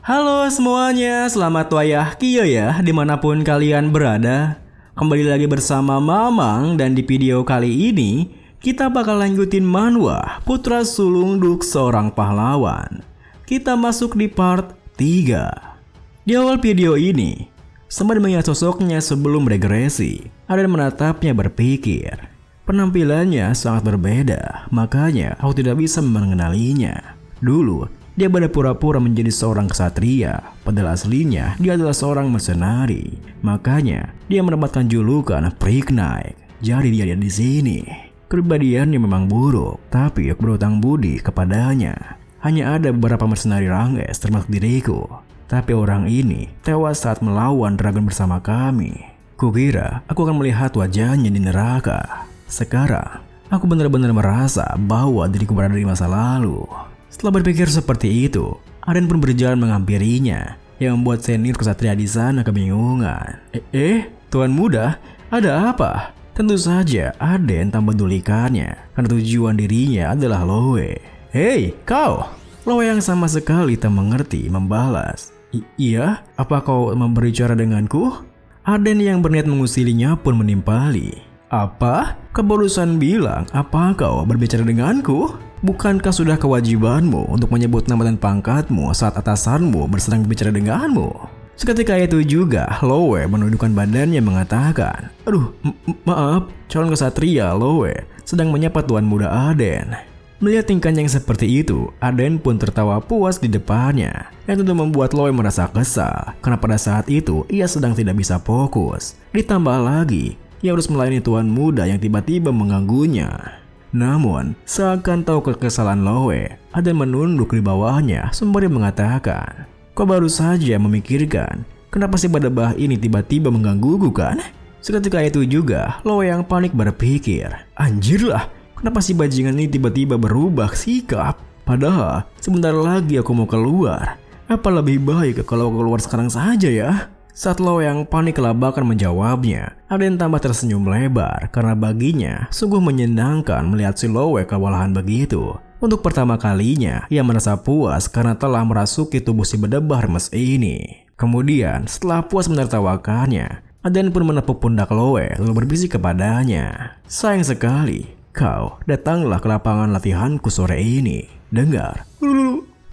Halo semuanya, selamat wayah Kio ya dimanapun kalian berada. Kembali lagi bersama Mamang dan di video kali ini kita bakal lanjutin manhwa Putra Sulung Duk Seorang Pahlawan. Kita masuk di part 3. Di awal video ini, sembari mengingat sosoknya sebelum regresi, Aden menatapnya berpikir. Penampilannya sangat berbeda, makanya aku tidak bisa mengenalinya. Dulu, dia berpura-pura menjadi seorang ksatria, padahal aslinya dia adalah seorang mercenari. Makanya, dia mendapatkan julukan Freak Knight. Jadi dia ada di sini. Kepribadiannya memang buruk, tapi aku berhutang budi kepadanya. Hanya ada beberapa mercenari rank S termasuk diriku. Tapi orang ini tewas saat melawan dragon bersama kami. Kukira aku akan melihat wajahnya di neraka. Sekarang, aku benar-benar merasa bahwa diriku berada di masa lalu. Setelah berpikir seperti itu, Aden pun berjalan menghampirinya, yang membuat senior ksatria di sana kebingungan. Tuan muda, ada apa? Tentu saja Aden tak mendulikannya, karena tujuan dirinya adalah Loe. Hei, kau! Loe yang sama sekali tak mengerti membalas. Iya, apa kau berbicara denganku? Aden yang berniat mengusilinya pun menimpali. Apa? Kau barusan bilang, apa kau berbicara denganku? Bukankah sudah kewajibanmu untuk menyebut nama dan pangkatmu saat atasanmu bersedang berbicara denganmu? Seketika itu juga, Loe menundukkan badannya mengatakan, Aduh, maaf, calon ksatria Loe sedang menyapa tuan muda Aden. Melihat tingkahnya yang seperti itu, Aden pun tertawa puas di depannya, yang tentu membuat Loe merasa kesal, karena pada saat itu ia sedang tidak bisa fokus. Ditambah lagi, ia harus melayani tuan muda yang tiba-tiba mengganggunya. Namun, seakan tahu kekesalan Loe, Aden menunduk di bawahnya sembari mengatakan, Kau baru saja memikirkan, kenapa si badabah ini tiba-tiba menggangguku kan? Seketika itu juga, Loe yang panik berpikir, Anjir lah, kenapa si bajingan ini tiba-tiba berubah sikap? Padahal, sebentar lagi aku mau keluar. Apa lebih baik kalau aku keluar sekarang saja ya? Saat Loe yang panik kelabakan menjawabnya, Aden tambah tersenyum lebar karena baginya sungguh menyenangkan melihat si Loe kewalahan begitu. Untuk pertama kalinya, ia merasa puas karena telah merasuki tubuh si bedebah remes ini. Kemudian, setelah puas menertawakannya, Aden pun menepuk pundak Loe lalu berbisik kepadanya. Sayang sekali, kau datanglah ke lapangan latihanku sore ini. Dengar,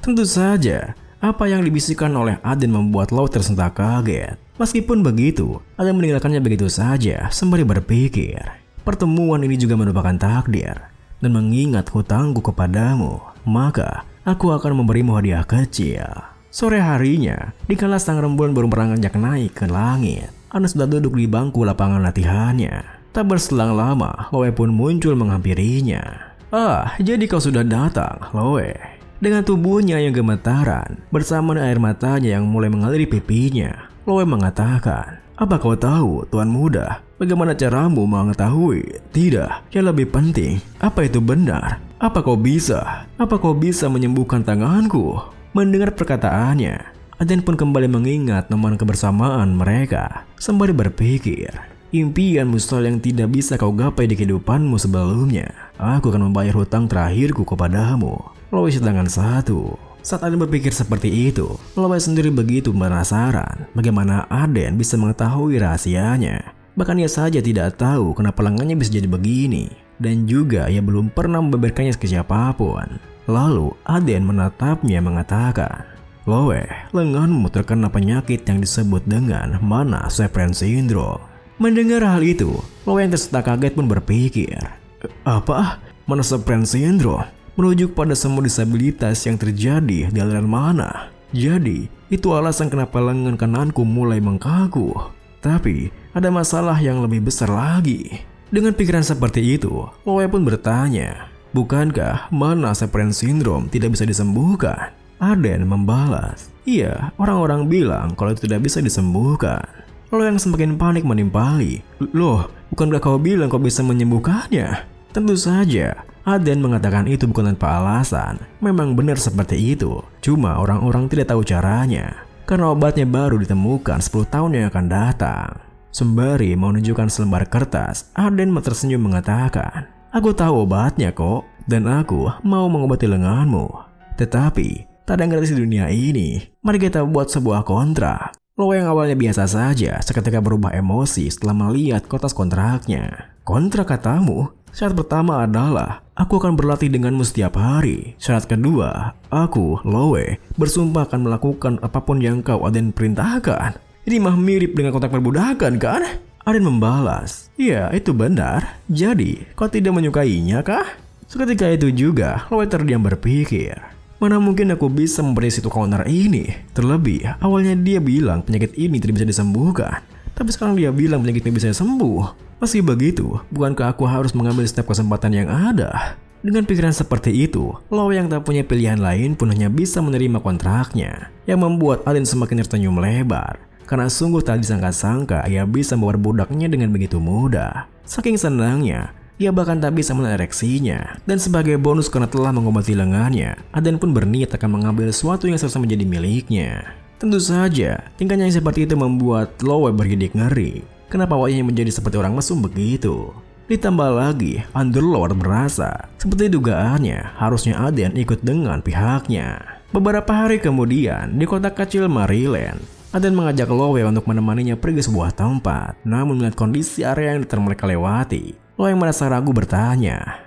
tentu saja. Apa yang dibisikkan oleh Aden membuat Loe tersentak kaget. Meskipun begitu, Aden meninggalkannya begitu saja sembari berpikir. Pertemuan ini juga merupakan takdir. Dan mengingat hutangku kepadamu, maka aku akan memberimu hadiah kecil. Sore harinya, dikala sang rembulan baru beranjak naik ke langit, Aden sudah duduk di bangku lapangan latihannya. Tak berselang lama, Loe pun muncul menghampirinya. Jadi kau sudah datang, Loe. Dengan tubuhnya yang gemetaran, bersama air matanya yang mulai mengalir di pipinya, Loe mengatakan, Apa kau tahu, tuan muda, bagaimana caramu mengetahui? Tidak, yang lebih penting, apa itu benar? Apa kau bisa menyembuhkan tanganku? Mendengar perkataannya, Aden pun kembali mengingat momen kebersamaan mereka, sembari berpikir, impian mustahil yang tidak bisa kau gapai di kehidupanmu sebelumnya. Aku akan membayar hutang terakhirku kepadamu. Loe sedangkan satu. Saat Aden berpikir seperti itu, Loe sendiri begitu penasaran bagaimana Aden bisa mengetahui rahasianya. Bahkan ia saja tidak tahu kenapa lengannya bisa jadi begini. Dan juga ia belum pernah membeberkannya ke siapapun. Lalu Aden menatapnya mengatakan, Loe, lenganmu terkena penyakit yang disebut dengan Mana Sephren Syndrome. Mendengar hal itu, Loe yang tersentak kaget pun berpikir, Apa? Mana Sephren Syndrome? Merujuk pada semua disabilitas yang terjadi di aliran mana. Jadi, itu alasan kenapa lengan kananku mulai mengkaku. Tapi, ada masalah yang lebih besar lagi. Dengan pikiran seperti itu, Loe pun bertanya, Bukankah Mana Sephren Syndrome tidak bisa disembuhkan? Aden membalas, Iya, orang-orang bilang kalau itu tidak bisa disembuhkan. Loe yang semakin panik menimpali, Loh, bukankah kau bilang kau bisa menyembuhkannya? Tentu saja, Aden mengatakan itu bukan tanpa alasan. Memang benar seperti itu. Cuma orang-orang tidak tahu caranya. Karena obatnya baru ditemukan 10 tahun yang akan datang. Sembari menunjukkan selembar kertas, Aden tersenyum mengatakan, Aku tahu obatnya kok. Dan aku mau mengobati lenganmu. Tetapi, Tak ada yang gratis di dunia ini. Mari kita buat sebuah kontrak. Lowe yang awalnya biasa saja seketika berubah emosi setelah melihat kertas kontraknya. Kontrak katamu? Syarat pertama adalah aku akan berlatih denganmu setiap hari. Syarat kedua, aku, Lowe, bersumpah akan melakukan apapun yang kau Aden perintahkan. Ini mah mirip dengan kontrak perbudakan kan? Aden membalas, ya itu benar. Jadi, kau tidak menyukainya kah? Seketika itu juga, Lowe terdiam berpikir. Mana mungkin aku bisa memberi situ counter ini? Terlebih, awalnya dia bilang penyakit ini tidak bisa disembuhkan. Tapi sekarang dia bilang penyakit ini bisa sembuh. Meski begitu, bukankah aku harus mengambil setiap kesempatan yang ada? Dengan pikiran seperti itu, Lowe yang tak punya pilihan lain pun hanya bisa menerima kontraknya. Yang membuat Aden semakin tersenyum lebar. Karena sungguh tak disangka-sangka ia bisa membawa budaknya dengan begitu mudah. Saking senangnya, ia bahkan tak bisa menahan ereksinya. Dan sebagai bonus karena telah mengobati lengannya, Aden pun berniat akan mengambil sesuatu yang seharusnya menjadi miliknya. Tentu saja, tingkahnya yang seperti itu membuat Lowe bergidik ngeri. Kenapa wajahnya menjadi seperti orang mesum begitu? Ditambah lagi, Underlord merasa seperti dugaannya harusnya Aden ikut dengan pihaknya. Beberapa hari kemudian, di kota kecil Maryland, Aden mengajak Lowe untuk menemaninya pergi sebuah tempat. Namun melihat kondisi area yang mereka lewati, Lowe yang merasa ragu bertanya,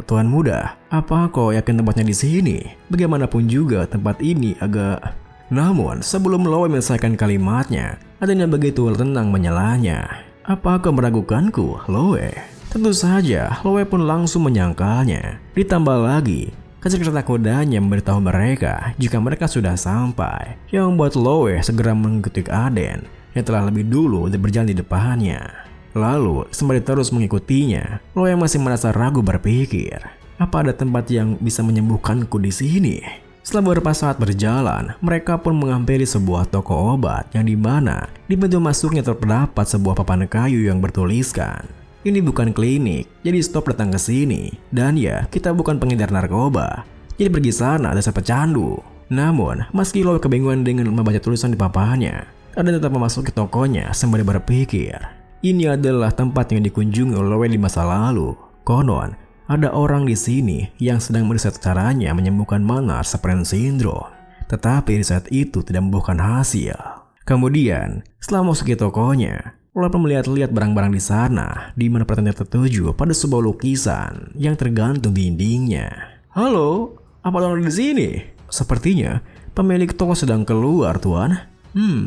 Tuan muda, apa kau yakin tempatnya di sini? Bagaimanapun juga tempat ini agak... Namun sebelum Lowe menyelesaikan kalimatnya, Aden yang begitu tenang menyelanya. Apa kau meragukanku, Lowe? Tentu saja, Lowe pun langsung menyangkalnya. Ditambah lagi, kecil-kecil kudanya memberitahu mereka jika mereka sudah sampai, yang membuat Lowe segera mengikuti Aden yang telah lebih dulu berjalan di depannya. Lalu sembari terus mengikutinya, Lowe masih merasa ragu berpikir, apa ada tempat yang bisa menyembuhkanku di sini? Setelah beberapa saat berjalan, mereka pun menghampiri sebuah toko obat yang dimana di pintu masuknya terdapat sebuah papan kayu yang bertuliskan, ini bukan klinik, jadi stop datang ke sini. Dan ya, kita bukan pengedar narkoba, jadi pergi sana dasar pecandu. Namun, meski Lowe kebingungan dengan membaca tulisan di papannya, Aden tetap memasuki tokonya sembari berpikir, ini adalah tempat yang dikunjungi oleh Lowe di masa lalu. Konon, ada orang di sini yang sedang meriset caranya menyembuhkan Manars syndrome. Tetapi riset itu tidak membuahkan hasil. Kemudian, setelah memasuki tokonya, Lowe melihat-lihat barang-barang di sana, di mana perhatiannya tertuju pada sebuah lukisan yang tergantung di dindingnya. Halo, apa tuan di sini? Sepertinya pemilik toko sedang keluar, tuan.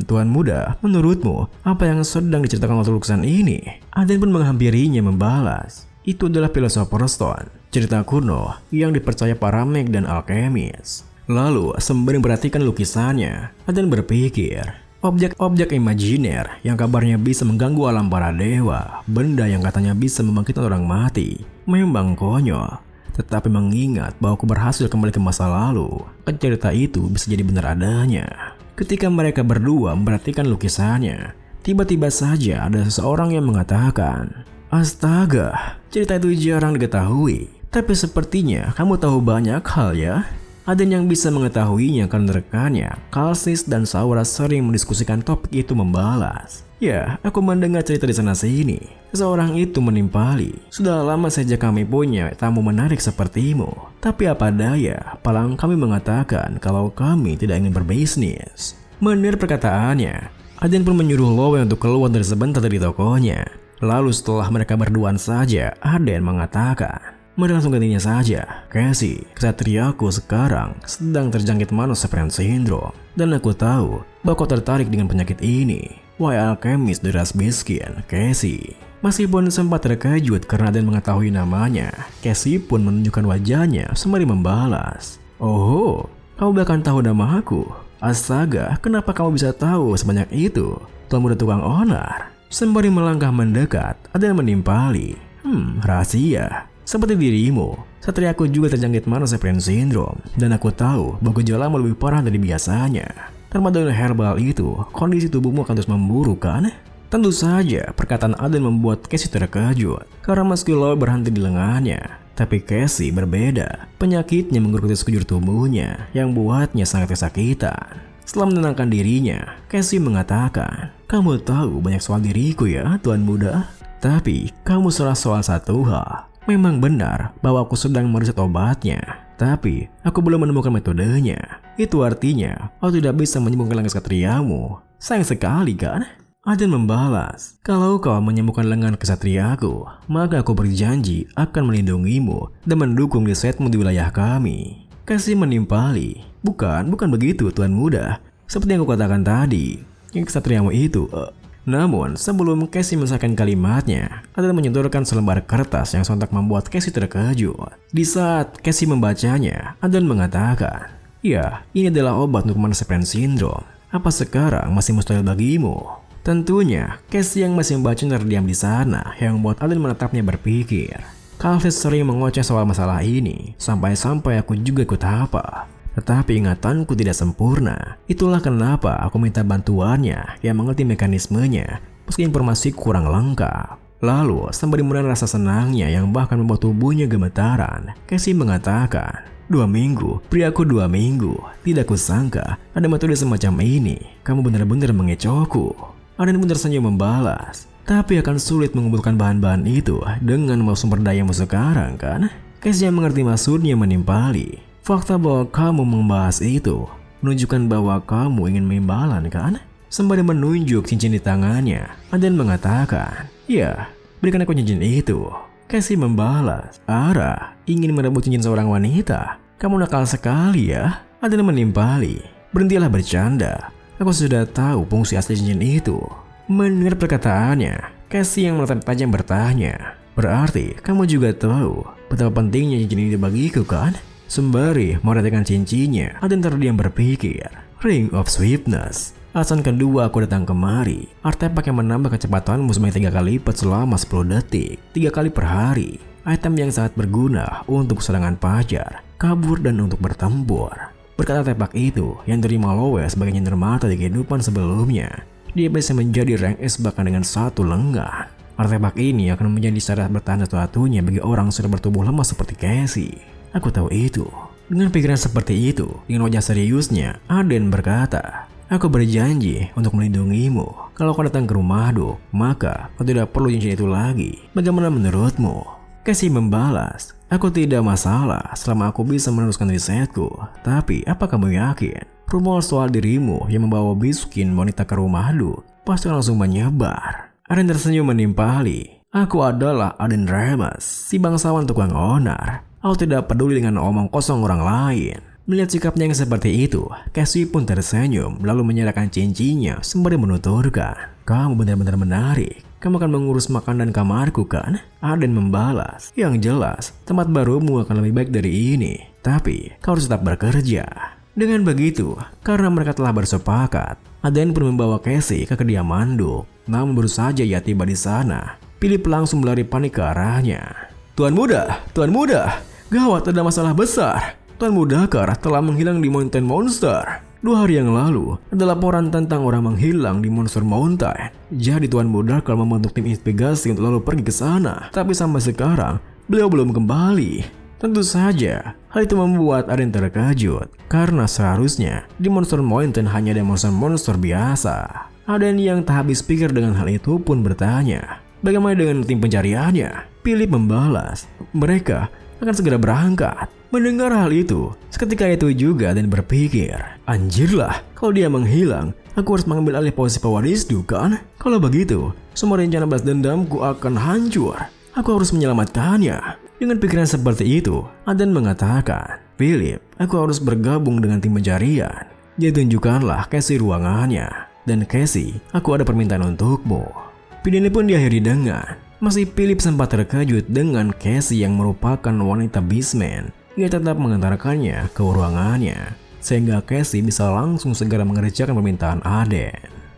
Tuan muda, menurutmu apa yang sedang diceritakan oleh lukisan ini? Aden pun menghampirinya membalas. Itu adalah Philosopher's Stone, cerita kuno yang dipercaya para mag dan alkemis. Lalu, sembari memperhatikan lukisannya, Aden berpikir, objek-objek imajiner yang kabarnya bisa mengganggu alam para dewa, benda yang katanya bisa membangkitkan orang mati, memang konyol. Tetapi mengingat bahwa aku berhasil kembali ke masa lalu, cerita itu bisa jadi benar adanya. Ketika mereka berdua memperhatikan lukisannya, tiba-tiba saja ada seseorang yang mengatakan, astaga, cerita itu jarang diketahui. Tapi sepertinya kamu tahu banyak hal ya. Aden yang bisa mengetahuinya karena rekannya, Kalsis dan Saura sering mendiskusikan topik itu membalas. Ya, aku mendengar cerita di sana sini. Seseorang itu menimpali. Sudah lama sejak kami punya tamu menarik sepertimu. Tapi apa daya, palang kami mengatakan kalau kami tidak ingin berbisnis. Mendengar perkataannya, Aden pun menyuruh Lowe untuk keluar dari sebentar dari tokonya. Lalu setelah mereka berduaan saja, Aden mengatakan, mari langsung gantinya saja. Cassie, kesatriaku sekarang sedang terjangkit Manars syndrome. Dan aku tahu bahwa kau tertarik dengan penyakit ini. Wahai alkemis dari ras miskin, Cassie. Meskipun sempat terkejut karena Aden mengetahui namanya, Cassie pun menunjukkan wajahnya sembari membalas. Oh, kamu bahkan tahu nama aku? Astaga, kenapa kamu bisa tahu sebanyak itu? Tuan muda tukang onar. Sembari melangkah mendekat, Aden menimpali. Rahasia. Seperti dirimu, satriaku juga terjangkit Manars syndrome. Dan aku tahu bahwa gejalamu lebih parah dari biasanya. Termasuk dengan herbal itu, kondisi tubuhmu akan terus memburuk kan? Tentu saja, perkataan Aden membuat Cassie terkejut. Karena meski Lowe berhenti di lengannya, tapi Cassie berbeda. Penyakitnya menggerogoti sekujur tubuhnya yang buatnya sangat kesakitan. Setelah menenangkan dirinya, Cassie mengatakan, kamu tahu banyak soal diriku ya, tuan muda. Tapi, kamu salah soal satu hal. Memang benar bahwa aku sedang meriset obatnya. Tapi aku belum menemukan metodenya. Itu artinya aku tidak bisa menyembuhkan lengan kesatriamu. Sayang sekali kan? Aden membalas, kalau kau menyembuhkan lengan kesatriaku, maka aku berjanji akan melindungimu dan mendukung risetmu di wilayah kami. Cassie menimpali, bukan begitu Tuan Muda. Seperti yang aku katakan tadi, yang kesatriamu itu. Namun sebelum Cassie menyelesaikan kalimatnya, Aden menyodorkan selembar kertas yang sontak membuat Cassie terkejut. Di saat Cassie membacanya, Aden mengatakan, ya, ini adalah obat untuk Mann-Sephren Syndrome. Apa sekarang masih mustahil bagimu? Tentunya, Cassie yang masih membaca terdiam di sana yang membuat Aden menatapnya berpikir. Calvis sering mengoceh soal masalah ini, sampai-sampai aku juga ikut apa. Tetapi ingatanku tidak sempurna. Itulah kenapa aku minta bantuannya yang mengerti mekanismenya, meski informasi kurang lengkap. Lalu, sembari menahan rasa senangnya yang bahkan membuat tubuhnya gemetaran, Cassie mengatakan, 2 minggu, priaku 2 minggu. Tidak kusangka ada metode semacam ini. Kamu benar-benar mengecohku. Aden pun tersenyum membalas, tapi akan sulit mengumpulkan bahan-bahan itu dengan sumber dayamu sekarang kan? Cassie yang mengerti maksudnya menimpali. Fakta bahwa kamu membahas itu menunjukkan bahwa kamu ingin imbalan kan? Sembari menunjuk cincin di tangannya, Aden mengatakan, ya, berikan aku cincin itu. Cassie membalas, Ara, ingin merebut cincin seorang wanita? Kamu nakal sekali ya? Aden menimpali, berhentilah bercanda. Aku sudah tahu fungsi asli cincin itu. Mendengar perkataannya, Cassie yang menatap tajam bertanya, berarti kamu juga tahu betapa pentingnya cincin ini bagiku kan? Sembari meratakan cincinnya, Aden terdiam berpikir, Ring of Swiftness. Alasan kedua aku datang kemari, artefak yang menambah kecepatanmu sebanyak 3 kali lipat selama 10 detik, 3 kali per hari. Item yang sangat berguna untuk serangan pajar, kabur dan untuk bertempur. Berkat artefak itu yang terima Lowe sebagai nyender mata di kehidupan sebelumnya, dia bisa menjadi rank S bahkan dengan 1 lengan. Artefak ini akan menjadi syarat bertahan satu-satunya bagi orang yang sudah bertubuh lemah seperti Cassie. Aku tahu itu. Dengan pikiran seperti itu, dengan wajah seriusnya, Aden berkata, aku berjanji untuk melindungimu. Kalau kau datang ke rumahku, maka kau tidak perlu cincin itu lagi. Bagaimana menurutmu? Cassie membalas, aku tidak masalah selama aku bisa meneruskan risetku. Tapi apa kamu yakin? Rumor soal dirimu yang membawa Biskin wanita ke rumahku pasti langsung menyebar. Aden tersenyum menimpali. Aku adalah Aden Remus, si bangsawan tukang onar. Aku tidak peduli dengan omong kosong orang lain. Melihat sikapnya yang seperti itu, Cassie pun tersenyum lalu menyerahkan cincinnya sembari menuturkan, kamu benar-benar menarik. Kamu akan mengurus makanan kamarku kan? Aden membalas, yang jelas tempat barumu akan lebih baik dari ini. Tapi kau harus tetap bekerja. Dengan begitu, karena mereka telah bersepakat, Aden pun membawa Cassie ke kediaman Duke. Namun baru saja ia tiba di sana, Philip langsung berlari panik ke arahnya. Tuan Muda, gawat, ada masalah besar. Tuan Mudakar telah menghilang di Mountain Monster. 2 hari yang lalu, ada laporan tentang orang menghilang di Monster Mountain. Jadi Tuan Mudakar membentuk tim investigasi untuk lalu pergi ke sana. Tapi sampai sekarang, beliau belum kembali. Tentu saja, hal itu membuat Aden terkejut. Karena seharusnya, di Monster Mountain hanya ada monster biasa. Aden yang tak habis pikir dengan hal itu pun bertanya, bagaimana dengan tim pencariannya? Philip membalas, mereka akan segera berangkat. Mendengar hal itu, seketika itu juga Aden berpikir, anjirlah, kalau dia menghilang, aku harus mengambil alih posisi pewarisku kan? Kalau begitu, semua rencana balas dendamku akan hancur. Aku harus menyelamatkannya. Dengan pikiran seperti itu, Aden mengatakan, Philip, aku harus bergabung dengan tim pencarian. Dia tunjukkanlah Cassie ruangannya. Dan Cassie, aku ada permintaan untukmu. Video ini pun diakhiri dengan, masih Philip sempat terkejut dengan Cassie yang merupakan wanita Beastman. Ia tetap mengantarkannya ke ruangannya, sehingga Cassie bisa langsung segera mengerjakan permintaan Aden.